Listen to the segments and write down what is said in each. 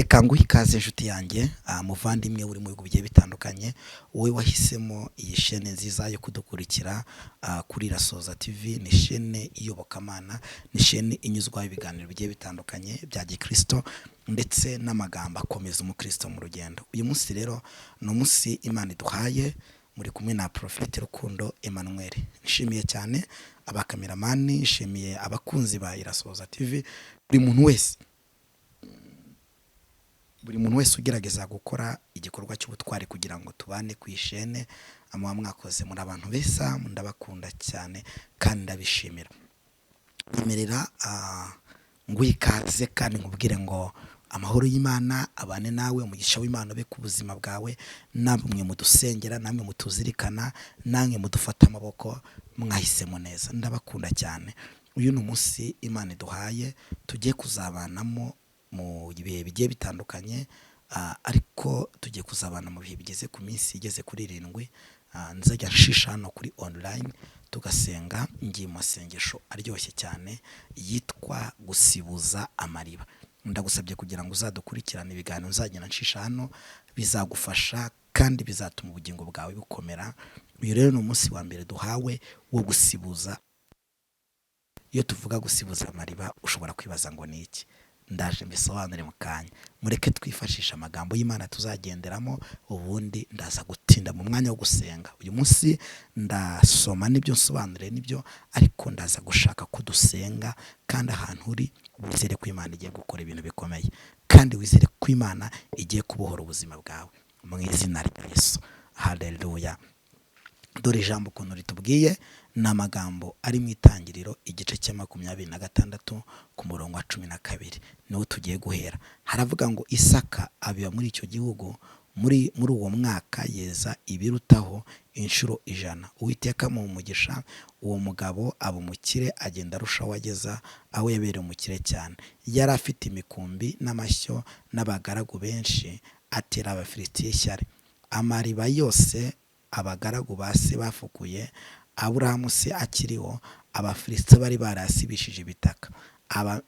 reka nguhe ikaze inshuti yanjye, muvandimwe uri mu bihugu bigiye bitandukanye, wowe wahisemo iyi shene nziza yo kudukurikira kuri Irasoza TV. Ni shene iyobokamana, ni shene inyuzwaho ibiganiro bigiye bitandukanye bya gikristo ndetse n'amagambo akomeza umukristo mu rugendo. Uyu munsi rero ni umunsi Imana iduhaye, muri kumwe na Prophet Rukundo Emmanuel. Nishimiye cyane abakameramani, nishimiye abakunzi ba Irasoza TV, buri muntu wese ugerageza gukora igikorwa cy'ubutwari kugira ngo tubane ku ishene. Amuha mwakoze, muri abantu besa, ndabakunda cyane kandi ndabishimira. Nyemerera nguhe ikaze kandi nkubwire ngo amahoro y'Imana abane nawe, umugisha w'Imana ube ku buzima bwawe, namwe mudusengera, namwe mutuzirikana, namwe mudufata amaboko, mwahisemo neza. Ndabakunda cyane. Uyu ni umunsi Imana iduhaye tugiye kuzabanamo mu bihe bigiye bitandukanye, ariko tugiye kuzabana mu bihe bigeze ku minsi igeze kuri 7. Nzajya nshisha hano kuri online tugasenga, ngiye mu masengesho aryoshye cyane yitwa gusibuza amariba. Ndagusabye kugira ngo uzadukurikirane ibiganiro nzagenda nshisha hano, bizagufasha kandi bizatuma ubugingo bwawe bukomera. Uyu rero ni umunsi wa mbere duhawe wo gusibuza. Iyo tuvuga gusibuza amariba ushobora kwibaza ngo ni iki? Ndaje mbisobanure mu kanya. Mureke twifashisha amagambo y'Imana tuzagenderamo, ubundi ndaza gutinda mu mwanya wo gusenga. Uyu munsi ndasoma nibyo nsobanure nibyo, ariko ndaza gushaka ko dusenga, kandi ahantu uri wizere ko Imana igiye gukora ibintu bikomeye, kandi wizere ko Imana igiye kubohora ubuzima bwawe mu izina rya Yesu. Haleluya. Dore ijambo ukuntu ritubwiye, ni amagambo ari mu Itangiriro igice cya 26 ku murongo wa 12. Niho tugiye guhera. Haravuga ngo Isaka abiba muri icyo gihugu, muri uwo mwaka yeza ibirutaho inshuro 100. Uwiteka mu umugisha uwo mugabo aba umukire, agenda arushaho ageza aho yabereye umukire cyane. Yari afite imikumbi n'amashyo n'abagaragu benshi, atera Abafilisitiya ishyari. Amariba yose abagaragu base bafukuye, Aburahamu se akiriho, Abafilisitiya bari barasibishije ibitaka.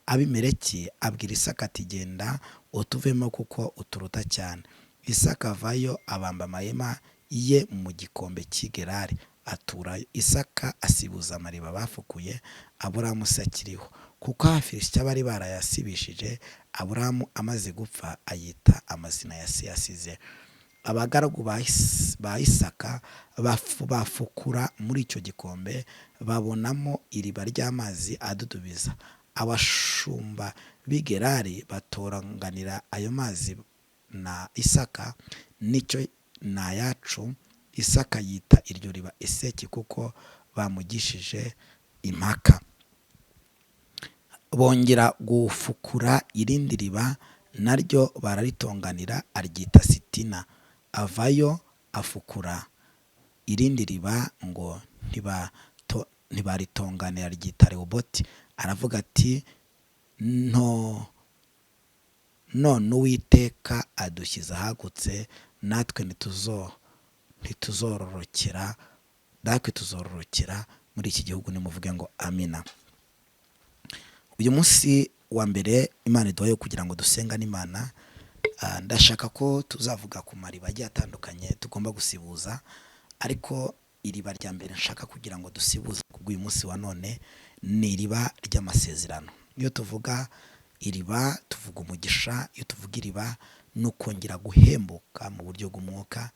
Abimeleki abwira Isaka ati genda utuvemo kuko uturuta cyane. Isaka avayo abamba amahema ye mu gikombe cy'Igerari atura. Isaka asibuza amariba bafukuye, Aburahamu se akiriho, kuko Abafilisitiya bari barayasibishije. Aburahamu amaze gupfa ayita amazina ya se yasize. Abagaragu ba Isaka bafukura muri icyo gikombe, babonamo iriba ry'amazi adudubiza. Abashumba b'Igerari batoranganira ayo mazi na Isaka, nicyo na yacu. Isaka yita iryo riba Eseki, kuko bamugishije impaka. Bongera gufukura irindi riba, naryo bararitonganira aryita Sitina. Avayo afukura irindi riba ngo ntibaritonganira ryita Rehoboti. Aravuga ati none Uwiteka adushyize ahagutse, natwe tuzororokera muri iki gihugu. Nimuvuge ngo amina. Uyu munsi wa mbere Imana iduhaye kugira ngo dusenga n'Imana, ndashaka ko tuzavuga ku mariba agiye atandukanye tugomba gusibuza, ariko iriba rya mbere nshaka kugira ngo dusibuze kubw'uyu munsi wa none ni iriba ry'amasezerano. Iyo tuvuga iriba tuvuga umugisha. Iyo tuvuga iriba ni ukongera guhembuka mu buryo bw'umwuka,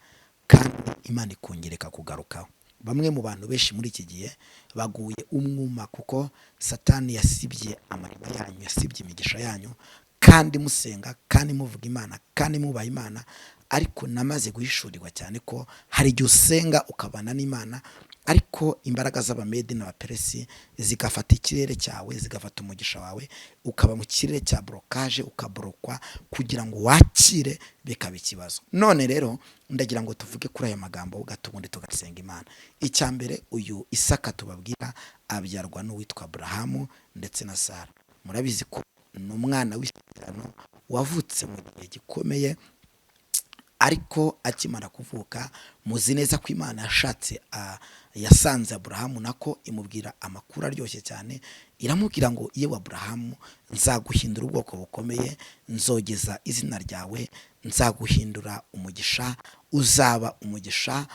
kandi Imana ikongereka kugarukaho. Bamwe mu bantu benshi muri iki gihe baguye umwuma, kuko Satani yasibye amariba yanyu, yasibye imigisha yanyu, kandi musenga, kandi muvuga Imana, kandi mubaha Imana. Ariko namaze guhishurirwa cyane ko hari igihe usenga ukabana n'Imana, ariko imbaraga z'Abamedi n'Abaperesi zigafata ikirere cyawe, zigafata umugisha wawe, ukaba mu kirere cya blokaje, ukaborokwa kugira ngo wakire, bikaba ikibazo. None rero ndagira ngo tuvuge kuri aya magambo gato, ubundi tugasenga Imana. Icya mbere, uyu Isaka tubabwira abyarwa n'uwitwa Aburahamu ndetse na Sara. Murabizi ko ni umwana w'isezerano wavutse mu gihe gikomeye. ariko akimara kuvuka muzi neza ko Imana yashatse yasanze Aburahamu nako imubwira amakuru aryoshye cyane, iramubwira ngo yewe Aburahamu, nzaguhindura ubwoko bukomeye, nzogeza izina ryawe, nzaguhindura umugisha, uzaba umugisha,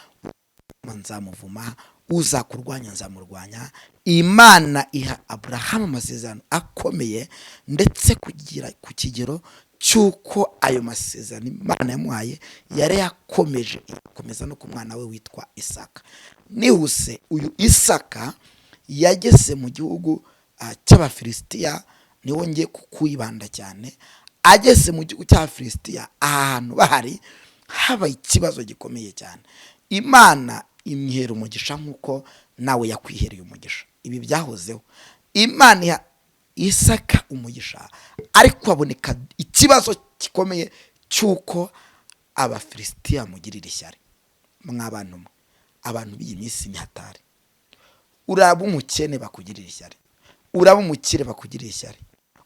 nzamuvuma, uzakurwanya nzamurwanya. Imana iha Aburahamu amasezerano akomeye, ndetse kugira ku kigero cyuko ayo masezerano Imana yamuhaye yari yakomeje ikomeza no ku mwana we witwa Isaka. Nihuse uyu Isaka yageze mu gihugu cy'Abafilisitiya, niwo ngiye kukwibanda cyane. Ageze mu gihugu cy'Abafilisitiya, ahantu bahari haba ikibazo gikomeye cyane. Imana imwihera umugisha nk'uko nawe yakwihereye umugisha. Ibi byahozeho. Imana ya Isaka umugisha, ariko aboneka ikibazo gikomeye cyuko Abafilisitiya mugirira ishyari. Mw'abantu abantu b'iyi minsi ni hatari. Uraba umukene bakugirira ishyari, uraba umukire bakugirira ishyari,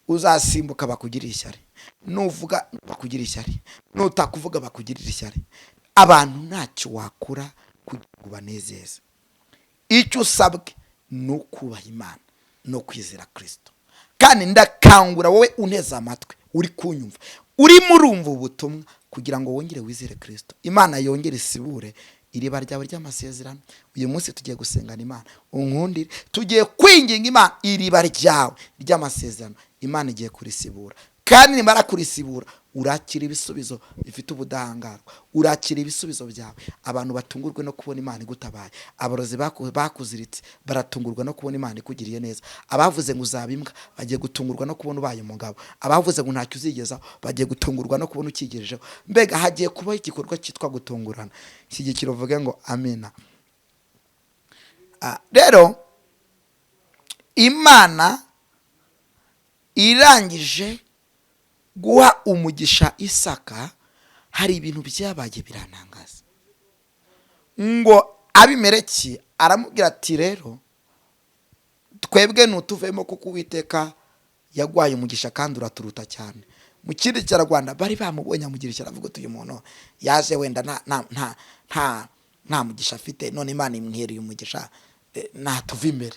uzasimbuka bakugirira ishyari, nuvuga bakugirira ishyari, nutakuvuga bakugirira ishyari. Abantu ntacyo wakora kugira ngo banezeze. Icyo usabwe ni ukubaha Imana no kwizera Kristo. Kandi ndakangura wowe uneza amatwi uri kunyumva, uri murumva ubutumwa, kugira ngo wongere wizere Kristo. Imana yongere isibure iriba ryawe ry'amasezerano. Uyu munsi tugiye gusengana Imana, unkundire, tugiye kwinginga Imana iriba ryawe ry'amasezerano. Imana igiye kurisibura, kandi nimara kurisibura urakira ibisubizo bifite ubudahangarwa, urakira ibisubizo byawe. Abantu batungurwe no kubona Imana igutabaye, abarozi bakuziritse baratungurwa no kubona Imana ikugiriye neza. Abavuze ngo uzabimbwa bagiye gutungurwa no kubona ubaye umugabo, abavuze ngo ntacyo uzigezaho bagiye gutungurwa no kubona ukigejejeho. Mbega hagiye kubaho igikorwa cyitwa gutungurana. Shyigikira uvuge ngo amina. Rero Imana irangije guha umugisha Isaka, hari ibintu byabaye birantangaza. Ngo Abimeleki aramubwira ati rero twebwe ntutuvemo kuko Uwiteka yagwaye umugisha kandi uraturuta cyane. Mu kindi cy'Arwanda bari bamubonye amugirisha, aravuga uyu muntu yaje wenda nta mugisha afite, none Imana imwihereye umugisha, natuva imbere.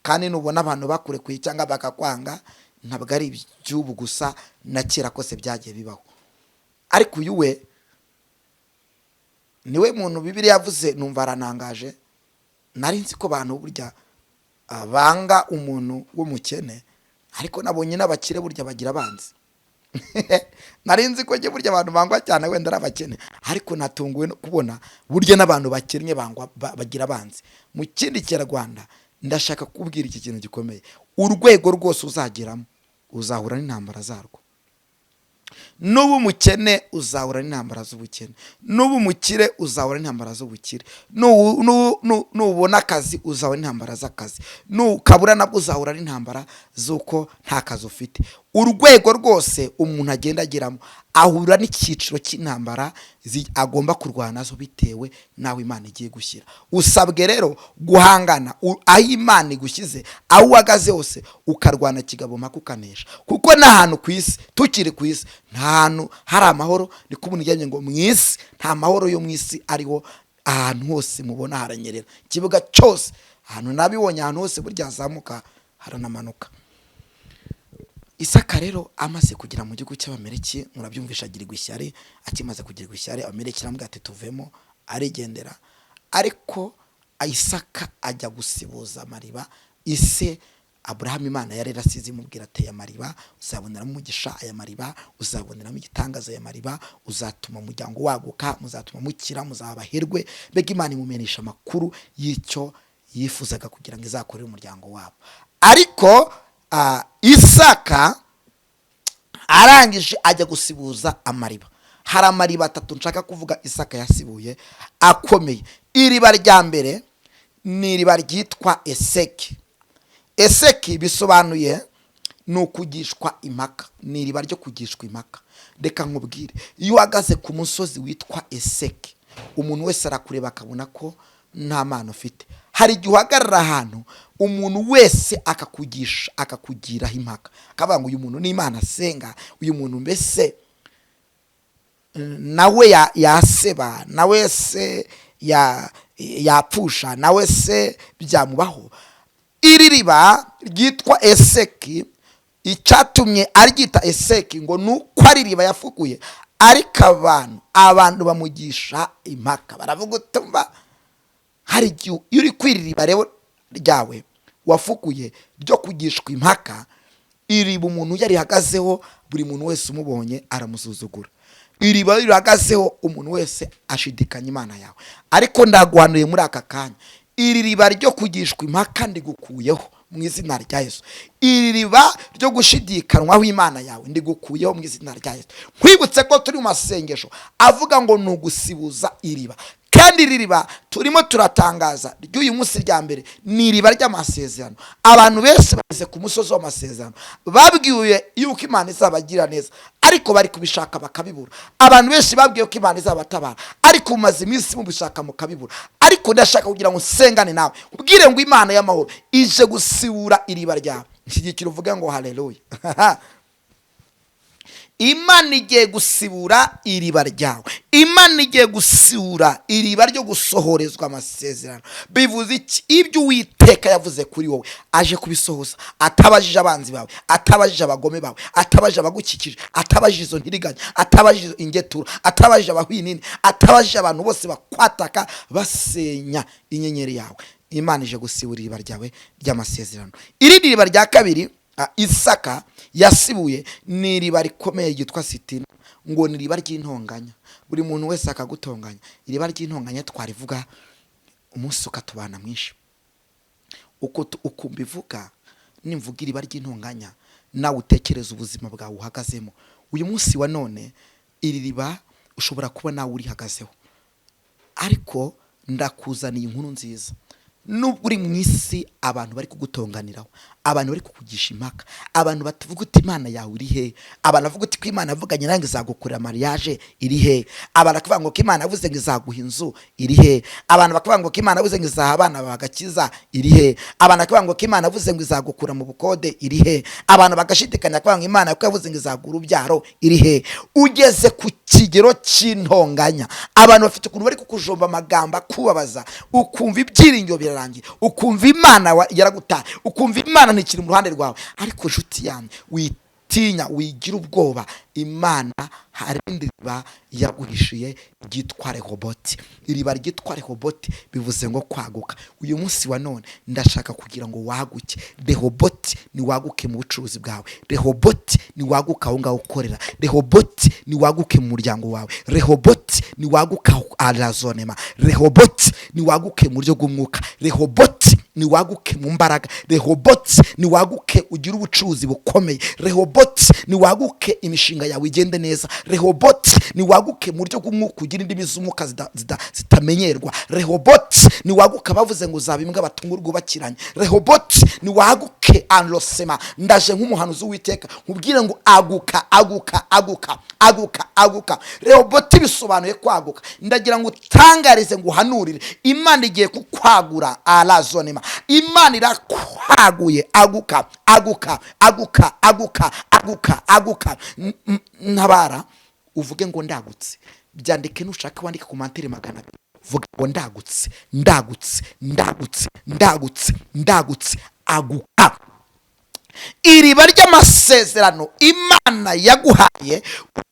Kandi nubona abantu bakurekuye cyangwa bakakwanga, ntabwo ari iby'ubu gusa, na kera kose byagiye bibaho. Ariko uyu we niwe muntu Bibiliya yavuze numva aranangaje. Nari nzi ko abantu burya banga umuntu w'umukene, ariko nabonye n'abakire burya bagira abanzi. Nari nzi ko burya abantu bangwa cyane wenda ari abakene, ariko natunguwe no kubona burya n'abantu bakennye bangwa bagira abanzi. Mu kindi cy'Arwanda ndashaka kubwira iki kintu gikomeye. Urwego rwose uzageramo uzahura n'intambara zarwo. Nubu mukene uzahura n'intambara z'ubukene, nubu mukire uzahura n'intambara z'ubukire, nubona akazi uzahura n'intambara z'akazi, nukabura nabwo uzahura n'intambara z'uko nta kazi ufite. Urwego rwose umuntu agenda ageramo ahura n'icyiciro cy'intambara agomba kurwana nazo bitewe naho Imana igiye gushyira. Usabwe rero guhangana aho Imana igushyize, aho uhagaze hose ukarwana kigabo mpaka ukanesha. Kuko n'ahantu ku isi, tukiri ku isi, nta hantu hari amahoro. ni kubona ijyanye ngo mu isi nta mahoro yo mu isi ariho. Ahantu hose mubona haranyerera, ikibuga cyose, ahantu nabibonye, ahantu hose burya hazamuka haranamanuka. Isaka rero amaze kugera mu gihugu cy'Abameleki, murabyumvisha agirirwa ishyari. Akimaze kugirirwa ishyari, Abameleki aramubwira ati tuvemo, arigendera. Ariko Isaka ajya gusibuza amariba ise Aburahamu Imana yari yarasize imubwira ati aya mariba uzaboneramo umugisha, aya mariba uzaboneramo igitangaza, aya mariba uzatuma umuryango waguka, muzatuma mukira, muzabaherwe. Mbega Imana imumenyesha amakuru y'icyo yifuzaga kugira ngo izakorere umuryango wabo. Ariko Isaka arangije ajya gusibuza amariba. Hari amariba 3 nshaka kuvuga Isaka yasibuye akomeye. Iriba rya mbere ni iriba ryitwa Eseki. Eseki bisobanuye ni ukugishwa impaka, ni iriba ryo kugishwa impaka. Reka nkubwire, iyo uhagaze ku musozi witwa Eseki, umuntu wese arakureba akabona ko nta mpano ufite. Hari igihe uhagarara ahantu umuntu wese akakugiraho impaka, akavuga ngo uyu muntu ni Imana asenga, uyu muntu mbese nawe yaseba, nawe se yapfusha, nawe se byamubaho. Iri riba ryitwa Eseki, icyatumye aryita Eseki ngo nuko ari riba yafukuye, ariko abantu bamugisha impaka, baravuga utumva hari igihe iyo uri kwiririba rero ryawe wafukuye ryo kugishwa impaka, iriba umuntu yarihagazeho buri muntu wese umubonye aramusuzugura. Iriba rihagazeho umuntu wese ashidikanya Imana yawe. Ariko ndaguhanuye muri aka kanya, iri riba ryo kugishwa impaka ndigukuyeho mu izina rya Yesu. Iri riba ryo gushidikanwaho Imana yawe ndigukuyeho mu izina rya Yesu. Nkwibutse ko turi mu masengesho avuga ngo nugusibuza iriba, kandi iri riba turimo turatangaza ry'uyu munsi rya mbere ni iriba ry'amasezerano. Abantu benshi bageze ku musozi w'amasezerano, babwiwe yuko Imana izabagira neza, ariko bari kubishaka bakabibura. Abantu benshi babwiwe ko Imana izabatabara, ariko mumaze iminsi mubishaka mukabibura. Ariko ndashaka kugira ngo nsengane nawe ubwire ngo Imana y'amahoro ije gusibura iriba ryawe. Nshyigikira uvuge ngo haleluya. Imana igiye gusibura iriba ryawe. Imana igiye gusibura iriba ryo gusohorezwa amasezerano. Bivuze iki? Ibyo Uwiteka yavuze kuri wowe aje kubisohoza, atabajije abanzi bawe, atabajije abagome bawe, atabajije abagukikije, atabajije izo ntiriganya, atabajije izo ingetura, atabajije abahwinini, atabajije abantu bose bakwataka basenya inyenyeri yawe. Imana ije gusibura iriba ryawe ry'amasezerano. Irindi riba rya kabiri Isaka yasibuye ni iriba rikomeye ryitwa Sitina, ngo ni iriba ry'intonganya. Buri muntu wese akagutonganya. Iriba ry'intonganya twarivuga umunsi ukatubana mwinshi. Uko mbivuga nimvuga iriba ry'intonganya, nawe utekereza ubuzima bwawe uhagazemo. Uyu munsi wa none iri riba ushobora kuba nawe urihagazeho, ariko ndakuzaniye inkuru nziza. Nubwo uri mu isi abantu bari kugutonganiraho, abantu bari kukugisha impaka, abantu batavuga uti Imana yawe iri he, abantu bavuga uti ko Imana yavuganye nange izagukorera mariage iri he, abantu bakavuga ngo ko Imana yavuze ngo izaguha inzu iri he, abantu bakavuga ngo ko Imana yavuze ngo izaha abana bagakiza iri he, abantu bakavuga ngo ko Imana yavuze ngo izagukura mu bukode iri he, abantu bagashidikanya kuvuga ngo Imana yavuze ngo izagura ubyaro iri he. Ugeze ku kigero cy'intonganya, abantu bafite ukuntu bari kukujomba amagambo akubabaza, ukumva ibyiringiro birarangiye, ukumva Imana yaragutaye, ukumva Imana ntikiri mu ruhande rwawe. Ariko nshuti yanjye witinya, wigira ubwoba. Imana hari indi riba yaguhishiye ryitwa Rehoboti. Iriba ryitwa Rehoboti bivuze ngo kwaguka. Uyu munsi wa none ndashaka kugira ngo waguke. Rehoboti ni waguke mu bucuruzi bwawe. Rehoboti ni waguka aho ngaho ukorera. Rehoboti ni waguke mu muryango wawe. Rehoboti ni waguka arazonema. Rehoboti ni waguke mu buryo bw'umwuka. Rehoboti ni waguke mu mbaraga. Rehoboti ni waguke ugira ubucuruzi bukomeye. Rehoboti ni waguke imishinga yawe igende neza. Rehoboti ni waguke mu buryo bw'umwuka ugira indimi z'umwuka zitamenyerwa. Rehoboti ni waguka bavuze ngo uzaba imbwa batungurwa ubakiranye. Rehoboti ni waguke anlosema. Ndaje nk'umuhanuzi w'Uwiteka nkubwire ngo aguka aguka aguka aguka aguka. Rehoboti bisobanuye kwaguka. Ndagira ngo utangarize ngo uhanurire, Imana igiye kukwagura arazonema. Imana irakwaguye. Aguka aguka aguka aguka aguka aguka. Ntabara uvuge ngo ndagutse. Byandike nushaka wandike ku mantere 200. Vuga ngo ndagutse ndagutse ndagutse ndagutse ndagutse. Aguka. Iriba ry'amasezerano Imana yaguhaye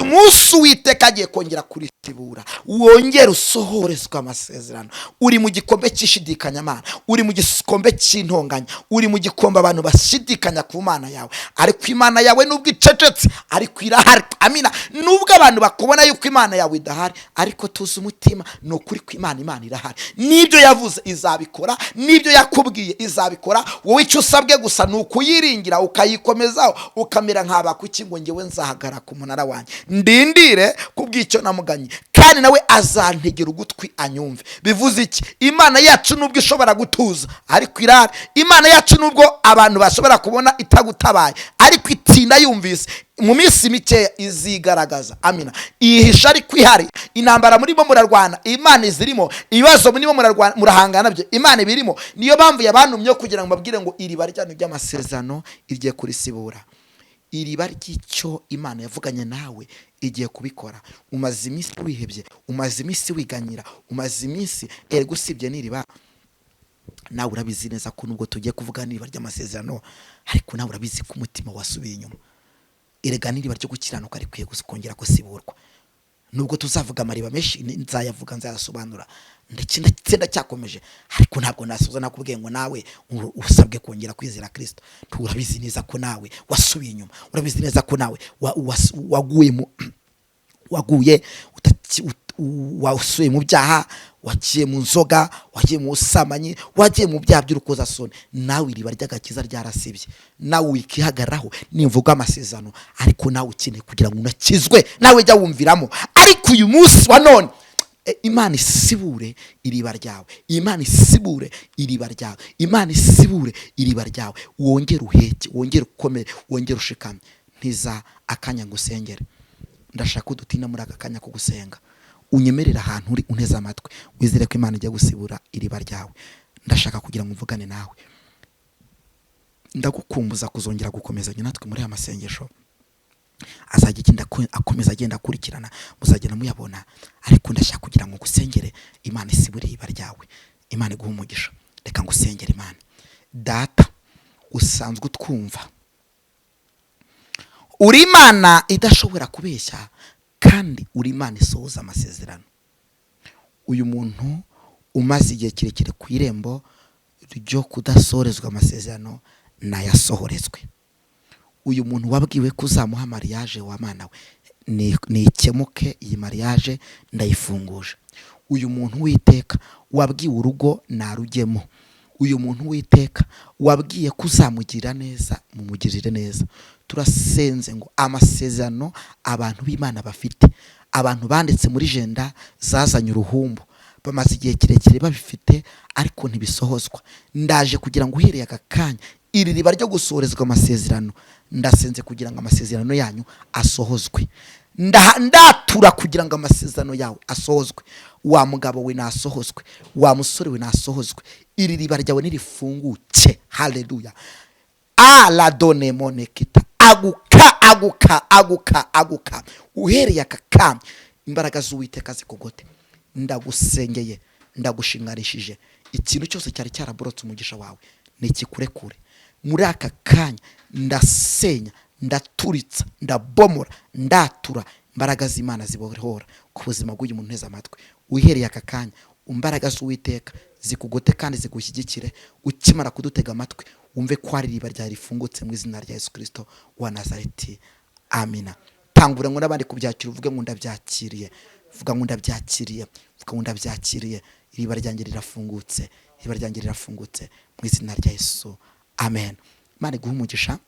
umunsi Uwiteka agiye kongera kurisibura, wongere usohorezwa amasezerano. Uri mu gikombe cy'ishidikanya Mana, uri mu gikombe cy'intonganya, uri mu gikombe abantu bashidikanya ku Mana yawe. Ariko Imana yawe nubwo icecetse ariko irahari. Amina. Nubwo abantu bakubona yuko Imana yawe idahari, ariko tuzi umutima no kuri ko Imana irahari. Nibyo yavuze izabikora, nibyo yakubwiye izabikora. Wowe icyo usabwe gusa nukuyiringira ukayikomezaho, ukamera nk'abakuki ngo ngewe nzahagara ku munara wanjye ndindire kubw'icyo namuganye, kandi nawe azantegera ugutwi anyumve. Bivuze iki? Imana yacu nubwo ishobora gutuza ariko irahari. Imana yacu nubwo abantu bashobora kubona itagutabaye ariko itinda yumvise. Mu minsi mike izigaragaza. Amina. Ihisha ariko ihari. Intambara murimo murarwana Imana izirimo, ibibazo murimo murarwana murahangana nabyo Imana ibirimo. Niyo mpamvu yabantumye kugira ngo babwire ngo iriba ryanyu ry'amasezerano irye kurisibura. iriba ry'icyo Imana yavuganye nawe igiye kubikora. Umaze iminsi wihebye, umaze iminsi wiganyira, umaze iminsi erega usibye n'iriba, nawe urabizi neza ko nubwo tugiye kuvuga n'iriba ry'amasezerano, ariko nawe urabizi ko umutima wasubiye inyuma. Erega n'iriba ryo gukiranuka rikwiye kongera gusiburwa. Nubwo tuzavuga amariba menshi nzayavuga, nzayasobanura ndetse ndacyakomeje, ariko ntabwo nasoza nakubwiye ngo nawe usabwe kongera kwizera Kristo. Turabizi neza ko nawe wasubiye inyuma, urabizi neza ko nawe waguye wasuye mu byaha, wagiye mu nzoga, wagiye mu busamanyi, wagiye mu byaha by'urukozasoni. Nawe iriba ry'agakiza ryarasibye, nawe wikihagararaho nimvuga amasezerano, ariko nawe ukeneye kugira ngo unakizwe, nawe jya wumviramo. Ariko uyu munsi wa none Imana isibure iriba ryawe, Imana isibure iriba ryawe, Imana isibure iriba ryawe. Wongere uheke, wongere ukomere, wongere ushikame. Ntiza akanya ngusengere. Ndashaka udutina muri aka kanya ko gusenga. Unyemerera ahantu uri unteze amatwi, wizere ko Imana ijya gusibura iriba ryawe. Ndashaka kugira ngo mvugane nawe. Ndagukumbuza kuzongera gukomezanya natwe muri aya masengesho. Azajya agenda akomeza agenda akurikirana, muzagenda muyabona. Ariko ndashaka kugira ngo ngusengere Imana isibure iriba ryawe. Imana iguhe umugisha. Reka ngusengere. Imana Data usanzwe utwumva, uri Imana idashobora kubeshya, kandi uri Imana isohoza amasezerano. Uyu muntu umaze igihe kirekire ku irembo ryo kudasorezwa amasezerano, nayasohorezwe. Uyu muntu wabwiwe ko uzamuha mariage wa Mana we, nikemuke iyi mariage ndayifunguje. Uyu muntu witeka wabwiwe urugo narugemo. Uyu muntu witeka wabwiye ko uzamugira neza, mumugirire neza. Turasenze ngo amasezerano abantu b'Imana bafite, abantu banditse muri jenda zazanye uruhumbu, bamaze igihe kirekire babifite ariko ntibisohozwa. Ndaje kugira ngo uhereye aka kanya iri riba ryo gusorezwa amasezerano, ndasenze kugira ngo amasezerano yanyu asohozwe. Ndatura kugira ngo amasezerano yawe asohozwe. Wa mugabo we nasohozwe, wa musore we nasohozwe. Iri riba ryawe nirifunguke. Haleluya. La done monekita. Aguka. Uhereye aka kanya imbaraga z'Uwiteka zikugote. Ndagusengeye, ndagushingarishije. Ikintu cyose cyari cyaraborotse umugisha wawe nikikurekure. Muri aka kanya ndasenya, ndaturitsa, ndabomora, ndatura. Imbaraga z'Imana zibohora ku buzima bw'uyu muntu nteze amatwi. Uhereye aka kanya imbaraga z'Uwiteka zikugote kandi zigushyigikire. Ukimara kudutega amatwi wumve ko ari riba rya rifungutse mu izina rya Yesu Kristo wa Nazareti. Amina. Tangura ngo nabandi kubyakira, uvuge ngo ndabyakiriye. Vuga ngo ndabyakiriye. Vuga ngo ndabyakiriye. Iriba ryanjye rirafungutse. Iriba ryanjye rirafungutse mu izina rya Yesu. Amen. Imana iguhe umugisha,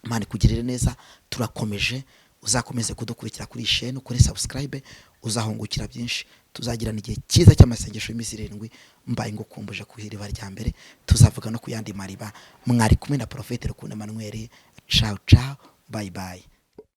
Imana ikugirire neza. Turakomeje, uzakomeze kudukurikira kuri chaîne, ukore subscribe, uzahungukira byinshi. Tuzagirana igihe cyiza cy'amasengesho y'iminsi 7. Mbaye ngukumbuje ku iriba rya mbere, tuzavuga no ku yandi mariba. Mwari kumwe na Prophet Rukundo Emmanuel. Ciao, bye bye.